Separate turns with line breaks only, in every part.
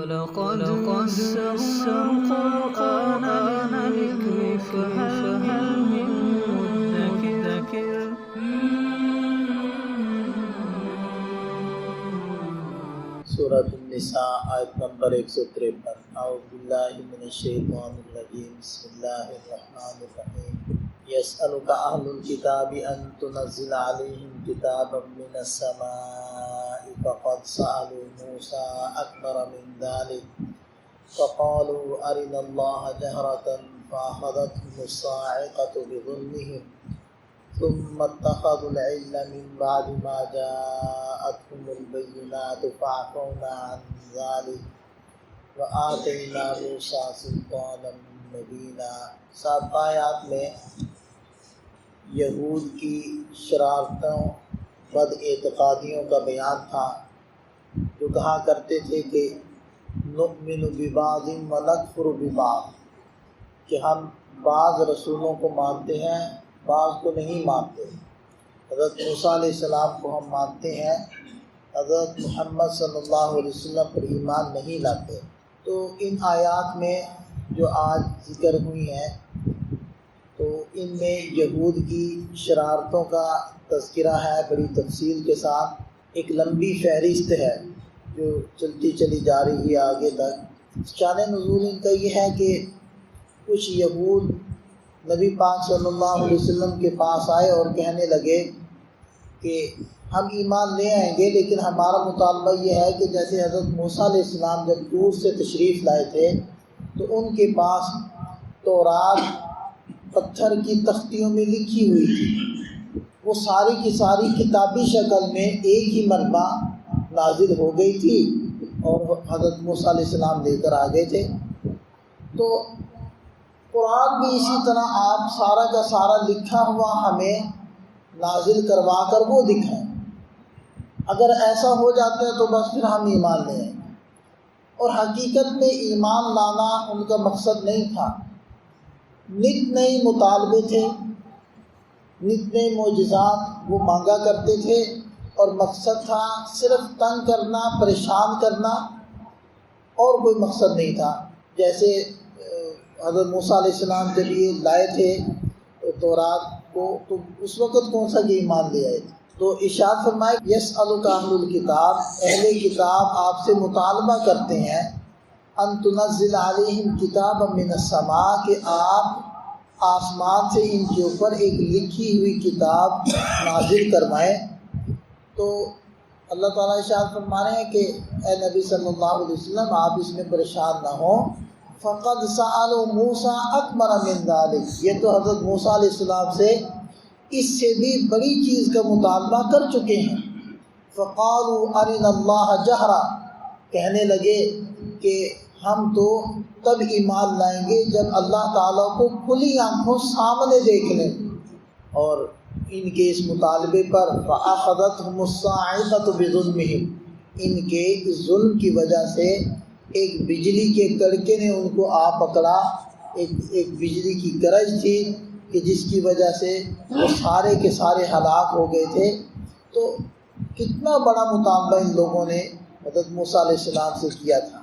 ولقد يسرنا القرآن للذكر فهل من مدكر
سورۃ النساء آیت نمبر 153۔ اعوذ باللہ من الشیطان الرجیم، بسم اللہ الرحمن الرحیم۔ یسألک اہل الکتاب ان تنزل علیہم کتابا من السماء فقد سألوا موسیٰ اکبر من ذلک فقالوا ارنا اللہ جہرۃ فأخذتهم الصاعقۃ بظلمهم ثم اتخذوا العجل من بعد ما جاءتهم البينات فعفونا عن ذلك وآتينا موسى سلطانا مبينا۔ سابقہ آیات میں یہود کی شرارتوں، بد اعتقادیوں کا بیان تھا، جو کہا کرتے تھے کہ نؤمن ببعض ونکفر ببعض، کہ ہم بعض رسولوں کو مانتے ہیں، بعض کو نہیں مانتے۔ حضرت موسیٰ علیہ السلام کو ہم مانتے ہیں، حضرت محمد صلی اللہ علیہ وسلم پر ایمان نہیں لاتے۔ تو ان آیات میں جو آج ذکر ہوئی ہیں، تو ان میں یہود کی شرارتوں کا تذکرہ ہے بڑی تفصیل کے ساتھ۔ ایک لمبی فہرست ہے جو چلتی چلی جا رہی ہے آگے تک۔ شان نزول ان کا یہ ہے کہ کچھ یہود نبی پاک صلی اللہ علیہ وسلم کے پاس آئے اور کہنے لگے کہ ہم ایمان لے آئیں گے، لیکن ہمارا مطالبہ یہ ہے کہ جیسے حضرت موسیٰ علیہ السلام جب دور سے تشریف لائے تھے تو ان کے پاس تورات پتھر کی تختیوں میں لکھی ہوئی تھی، وہ ساری کی ساری کتابی شکل میں ایک ہی مرتبہ نازل ہو گئی تھی اور حضرت موسیٰ علیہ السلام لے کر آ گئے تھے۔ تو قرآن بھی اسی طرح آپ سارا کا سارا لکھا ہوا ہمیں نازل کروا کر وہ دکھائیں۔ اگر ایسا ہو جاتا ہے تو بس پھر ہم ایمان لے آئیں گے۔ اور حقیقت میں ایمان لانا ان کا مقصد نہیں تھا، نت نئے مطالبے تھے، نت نئے معجزات وہ مانگا کرتے تھے، اور مقصد تھا صرف تنگ کرنا، پریشان کرنا، اور کوئی مقصد نہیں تھا۔ جیسے حضرت موسیٰ علیہ السلام جب یہ لائے تھے تورات کو، تو اس وقت کون سا یہ ایمان لے آئے تھے؟ تو ارشاد فرمائے یسألک اہل الکتاب، اہل کتاب آپ سے مطالبہ کرتے ہیں ان تنزل علیہم کتابا من السماء، کہ آپ آسمان سے ان کے اوپر ایک لکھی ہوئی کتاب نازل کروائیں۔ تو اللہ تعالیٰ ارشاد فرما رہے ہیں کہ اے نبی صلی اللہ علیہ وسلم آپ اس میں پریشان نہ ہوں۔ فقد سألوا موسیٰ اکبر من ذلک، یہ تو حضرت موسیٰ علیہ السلام سے اس سے بھی بڑی چیز کا مطالبہ کر چکے ہیں۔ فقالوا ارنا اللہ جہرا، کہنے لگے کہ ہم تو تب ایمان لائیں گے جب اللہ تعالیٰ کو کھلی آنکھوں سامنے دیکھ لیں۔ اور ان کے اس مطالبے پر فأخذتهم الصاعقۃ بظلمهم، ان کے اس ظلم کی وجہ سے ایک بجلی کے کڑکے نے ان کو آ پکڑا، ایک بجلی کی گرج تھی کہ جس کی وجہ سے وہ سارے کے سارے ہلاک ہو گئے تھے۔ تو کتنا بڑا مطالبہ ان لوگوں نے حضرت موسیٰ علیہ السلام سے کیا تھا۔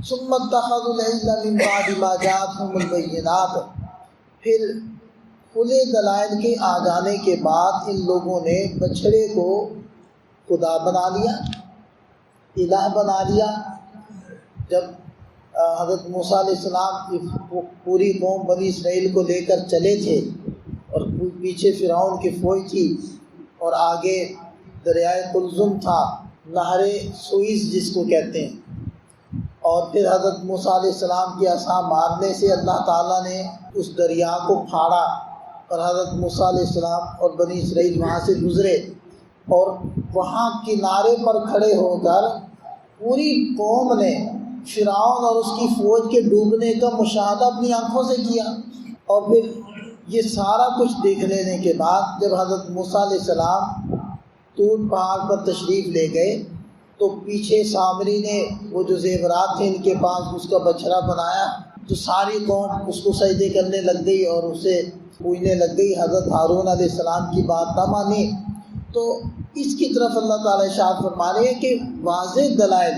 ثم اتخذوا العجل من بعد ما جاءتهم البینات، پھر کھلے دلائل کے آ جانے کے بعد ان لوگوں نے بچھڑے کو خدا بنا لیا، الہ بنا لیا۔ جب حضرت موسیٰ علیہ السلام کی پوری قوم بنی اسرائیل کو لے کر چلے تھے، اور پیچھے فرعون کی فوج تھی، اور آگے دریائے قلزم تھا، نہر سوئس جس کو کہتے ہیں، اور پھر حضرت موسیٰ علیہ السلام کے عصا مارنے سے اللہ تعالیٰ نے اس دریا کو پھاڑا، اور حضرت موسیٰ علیہ السلام اور بنی اسرائیل وہاں سے گزرے، اور وہاں کنارے پر کھڑے ہو کر پوری قوم نے فرعون اور اس کی فوج کے ڈوبنے کا مشاہدہ اپنی آنکھوں سے کیا۔ اور پھر یہ سارا کچھ دیکھ لینے کے بعد جب حضرت موسیٰ علیہ السلام طور پہاڑ پر تشریف لے گئے، تو پیچھے سامری نے وہ جو زیورات تھے ان کے پاس اس کا بچھڑا بنایا، تو ساری قوم اس کو سجدے کرنے لگ گئی اور اسے پوجنے لگ گئی۔ حضرت ہارون علیہ السلام کی بات نہ مانی۔ تو اس کی طرف اللہ تعالیٰ ارشاد فرما رہے ہیں کہ واضح دلائل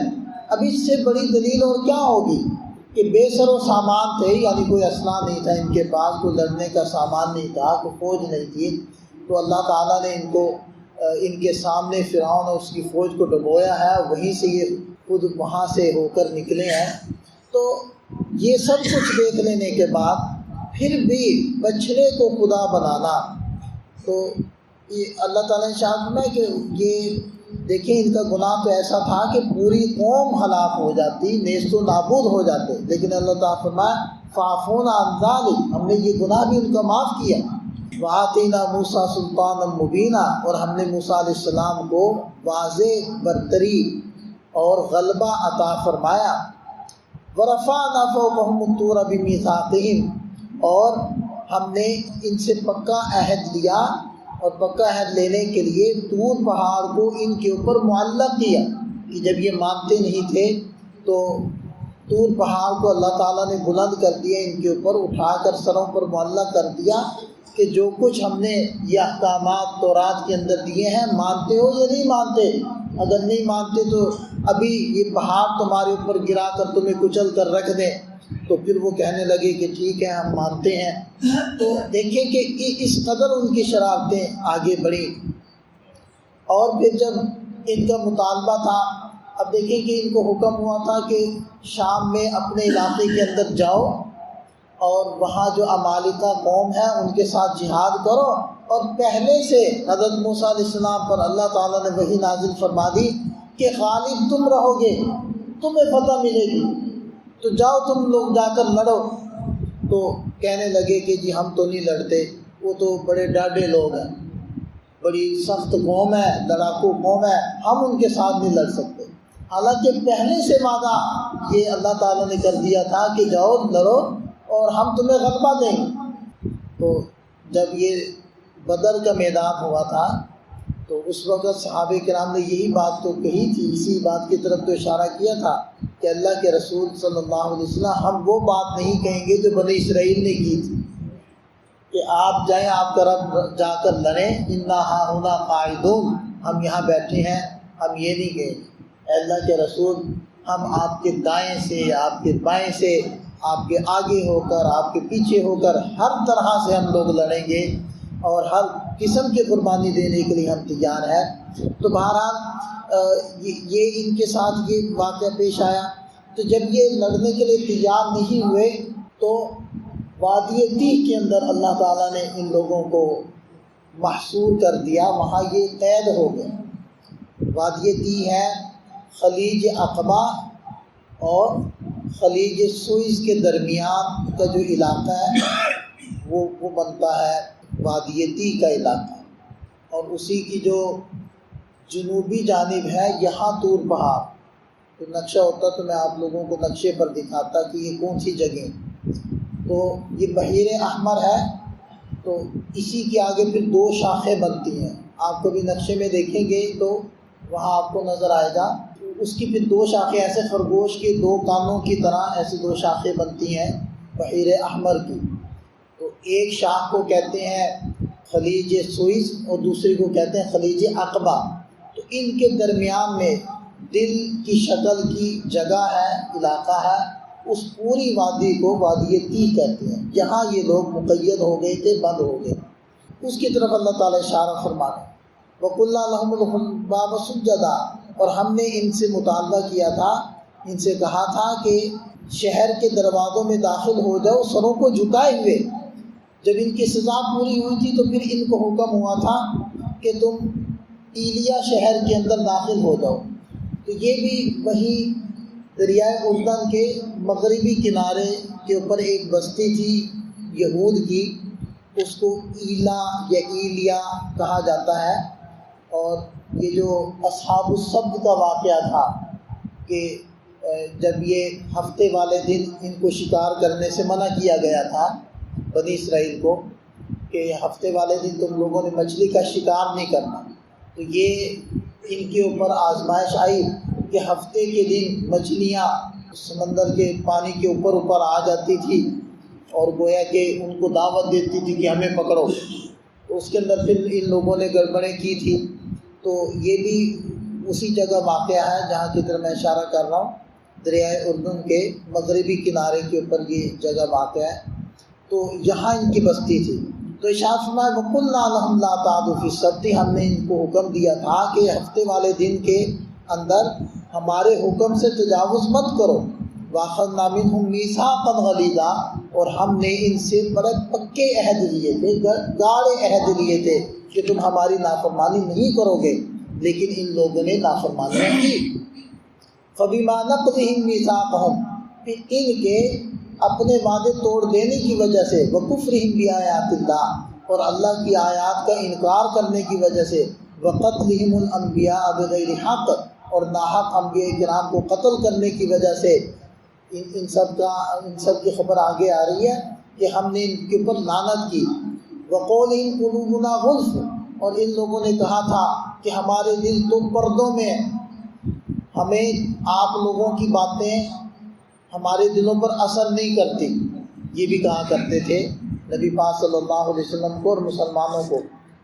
اب اس سے بڑی دلیل اور کیا ہوگی کہ بے سر و سامان تھے، یعنی کوئی اسلحہ نہیں تھا ان کے پاس، کوئی لڑنے کا سامان نہیں تھا، کوئی فوج نہیں تھی، تو اللہ تعالیٰ نے ان کو ان کے سامنے فرعون اور اس کی فوج کو ڈبویا ہے، وہیں سے یہ خود وہاں سے ہو کر نکلے ہیں۔ تو یہ سب کچھ دیکھ لینے کے بعد پھر بھی بچھڑے کو خدا بنانا، تو یہ اللہ تعالیٰ نے شاہد میں کہ یہ دیکھیں ان کا گناہ تو ایسا تھا کہ پوری قوم ہلاک ہو جاتی، نیست و نابود ہو جاتے، لیکن اللہ تعالیٰ فرمایا فَعَفُونَ عَنْ ذَلِكَ، ہم نے یہ گناہ بھی ان کا معاف کیا۔ وَآتَيْنَا مُوسَىٰ سُلْطَانًا مُبِينًا، اور ہم نے موسیٰ علیہ السلام کو واضح برتری اور غلبہ عطا فرمایا۔ وَرَفَعْنَا فَوْقَهُمُ الطُّورَ بِمِيثَاقِهِمْ، اور ہم نے ان سے پکا عہد لیا، اور پکا عہد لینے کے لیے طور پہاڑ کو ان کے اوپر معلق کیا کہ جب یہ مانتے نہیں تھے تو طور پہاڑ کو اللہ تعالیٰ نے بلند کر دیا، ان کے اوپر اٹھا کر سروں پر معلق کر دیا کہ جو کچھ ہم نے یہ احکامات تورات کے اندر دیے ہیں مانتے ہو یا نہیں مانتے؟ اگر نہیں مانتے تو ابھی یہ پہاڑ تمہارے اوپر گرا کر تمہیں کچل کر رکھ دیں۔ تو پھر وہ کہنے لگے کہ ٹھیک ہے ہم مانتے ہیں۔ تو دیکھیں کہ اس قدر ان کی شرارتیں آگے بڑھی، اور پھر جب ان کا مطالبہ تھا، اب دیکھیں کہ ان کو حکم ہوا تھا کہ شام میں اپنے علاقے کے اندر جاؤ اور وہاں جو عمالقہ قوم ہے ان کے ساتھ جہاد کرو، اور پہلے سے حضرت موسیٰ علیہ السلام پر اللہ تعالیٰ نے وحی نازل فرما دی کہ غالب تم رہو گے، تمہیں فتح ملے گی، تو جاؤ تم لوگ جا کر لڑو۔ تو کہنے لگے کہ جی ہم تو نہیں لڑتے، وہ تو بڑے ڈاڈے لوگ ہیں، بڑی سخت قوم ہے، لڑاکو قوم ہے، ہم ان کے ساتھ نہیں لڑ سکتے۔ حالانکہ پہلے سے وعدہ یہ اللہ تعالیٰ نے کر دیا تھا کہ جاؤ لڑو اور ہم تمہیں غلبہ دیں گے۔ تو جب یہ بدر کا میدان ہوا تھا تو اس وقت صحابہ کرام نے یہی بات تو کہی تھی، اسی بات کی طرف تو اشارہ کیا تھا کہ اللہ کے رسول صلی اللہ علیہ وسلم ہم وہ بات نہیں کہیں گے جو بنی اسرائیل نے کی تھی کہ آپ جائیں آپ کا رب جا کر لڑیں، انا ہاہنا قاعدون، ہم یہاں بیٹھے ہیں، ہم یہ نہیں کہیں گے۔ اے اللہ کے رسول ہم آپ کے دائیں سے، آپ کے بائیں سے، آپ کے آگے ہو کر، آپ کے پیچھے ہو کر ہر طرح سے ہم لوگ لڑیں گے، اور ہر قسم کی قربانی دینے کے لیے ہم تیار ہیں۔ تو بہرحال یہ ان کے ساتھ یہ واقعہ پیش آیا۔ تو جب یہ لڑنے کے لیے تیار نہیں ہوئے تو وادی تیہ کے اندر اللہ تعالیٰ نے ان لوگوں کو محصور کر دیا، وہاں یہ قید ہو گئے۔ وادی تیہ ہے خلیج عقبہ اور خلیج سوئز کے درمیان کا جو علاقہ ہے وہ بنتا ہے وادی تیہ کا علاقہ، اور اسی کی جو جنوبی جانب ہے یہاں طور پہاڑ۔ تو نقشہ ہوتا تو میں آپ لوگوں کو نقشے پر دکھاتا کہ یہ کون سی جگہ۔ تو یہ بحیر احمر ہے، تو اسی کے آگے پھر دو شاخیں بنتی ہیں، آپ کبھی نقشے میں دیکھیں گے تو وہاں آپ کو نظر آئے گا، اس کی پھر دو شاخیں ایسے خرگوش کے دو کانوں کی طرح ایسی دو شاخیں بنتی ہیں بحیر احمر کی۔ تو ایک شاخ کو کہتے ہیں خلیج سوئز اور دوسری کو کہتے ہیں خلیج عقبہ۔ تو ان کے درمیان میں دل کی شکل کی جگہ ہے، علاقہ ہے، اس پوری وادی کو وادی تیہ کہتے ہیں۔ یہاں یہ لوگ مقید ہو گئے تھے، بند ہو گئے۔ اس کی طرف اللہ تعالیٰ اشارہ فرمانا وَقُلْنَا لَهُمُ ادْخُلُوا الْبَابَ سُجَّدًا، اور ہم نے ان سے مطالبہ کیا تھا، ان سے کہا تھا کہ شہر کے دروازوں میں داخل ہو جاؤ سروں کو جھکائے ہوئے۔ جب ان کی سزا پوری ہوئی تھی تو پھر ان کو حکم ہوا تھا کہ تم ایلیا شہر کے اندر داخل ہو جاؤ۔ تو یہ بھی وہی دریائے اردن کے مغربی کنارے کے اوپر ایک بستی تھی یہود کی، اس کو ایلا یا ایلیا کہا جاتا ہے۔ اور یہ جو اصحاب السبت کا واقعہ تھا کہ جب یہ ہفتے والے دن ان کو شکار کرنے سے منع کیا گیا تھا بنی اسرائیل کو کہ ہفتے والے دن تم لوگوں نے مچھلی کا شکار نہیں کرنا، تو یہ ان کے اوپر آزمائش آئی کہ ہفتے کے دن مچھلیاں سمندر کے پانی کے اوپر آ جاتی تھی اور گویا کہ ان کو دعوت دیتی تھی کہ ہمیں پکڑو۔ تو اس کے اندر پھر ان لوگوں نے گڑبڑیں کی تھی۔ تو یہ بھی اسی جگہ واقع ہے جہاں کی طرف میں اشارہ کر رہا ہوں، دریائے اردن کے مغربی کنارے کے اوپر یہ جگہ واقع ہے۔ تو یہاں ان کی بستی تھی۔ تو ارشاد فرمایا وَقُلْنَا لَهُمْ لَا تَعْدُوا فِي السَّبْتِ، ہم نے ان کو حکم دیا تھا کہ ہفتے والے دن کے اندر ہمارے حکم سے تجاوز مت کرو۔ وَأَخَذْنَا مِنْهُمْ مِيثَاقًا غَلِيظًا، اور ہم نے ان سے بڑے پکے عہد لیے تھے، گاڑے عہد لیے تھے کہ تم ہماری نافرمانی نہیں کرو گے، لیکن ان لوگوں نے نافرمانی کی۔ فَبِمَا نَقْضِهِمْ مِيثَاقَهُمْ، پھر ان کے اپنے وعدے توڑ دینے کی وجہ سے، وَكُفْرِهِمْ بِآيَاتِ اللَّهِ، اور اللہ کی آیات کا انکار کرنے کی وجہ سے، وَقَتْلِهِمُ الْأَنْبِيَاءَ بِغَيْرِ حَقٍّ، اور ناحق انبیاء کرام کو قتل کرنے کی وجہ سے ان سب کی خبر آگے آ رہی ہے کہ ہم نے ان کے اوپر لعنت کی۔ وَقَوْلِهِمْ قُلُوبُنَا غُلْفٌ، اور ان لوگوں نے کہا تھا کہ ہمارے دل تو پردوں میں ہیں، ہمیں آپ لوگوں کی باتیں ہمارے دلوں پر اثر نہیں کرتی۔ یہ بھی کہا کرتے تھے نبی پاک صلی اللہ علیہ وسلم کو اور مسلمانوں کو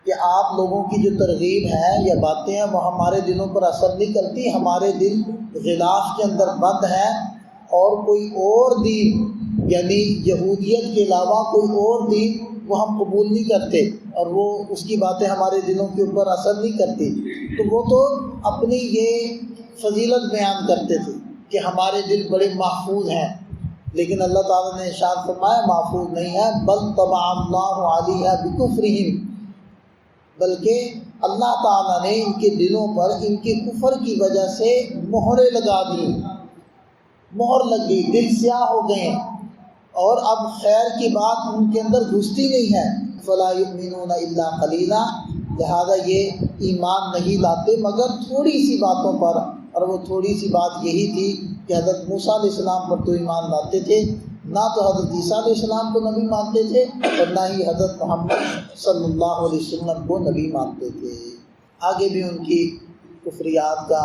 کہ آپ لوگوں کی جو ترغیب ہے یا باتیں ہیں وہ ہمارے دلوں پر اثر نہیں کرتی، ہمارے دل غلاف کے اندر بند ہے، اور کوئی اور دین یعنی یہودیت کے علاوہ کوئی اور دین وہ ہم قبول نہیں کرتے، اور وہ اس کی باتیں ہمارے دلوں کے اوپر اثر نہیں کرتی۔ تو وہ تو اپنی یہ فضیلت بیان کرتے تھے کہ ہمارے دل بڑے محفوظ ہیں، لیکن اللہ تعالیٰ نے ارشاد فرمایا محفوظ نہیں ہے، بل طبع اللہ علیہا بکفرہم، بلکہ اللہ تعالیٰ نے ان کے دلوں پر ان کے کفر کی وجہ سے مہریں لگا دی، مہر لگ گئی، دل سیاہ ہو گئے ہیں، اور اب خیر کی بات ان کے اندر گھستی نہیں ہے۔ فلا یؤمنون الا قلیلا، لہذا یہ ایمان نہیں لاتے مگر تھوڑی سی باتوں پر، اور وہ تھوڑی سی بات یہی تھی کہ حضرت موسیٰ علیہ السلام پر تو ایمان لاتے تھے، نہ تو حضرت عیسیٰ علیہ السلام کو نبی مانتے تھے، اور نہ ہی حضرت محمد صلی اللہ علیہ وسلم کو نبی مانتے تھے۔ آگے بھی ان کی کفریات کا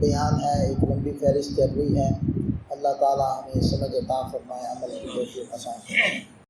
بیان ہے، ایک لمبی فہرست چل رہی ہے۔ اللہ تعالیٰ ہمیں سمجھ عطا فرمائے، عمل کی توفیق عطا فرمائے۔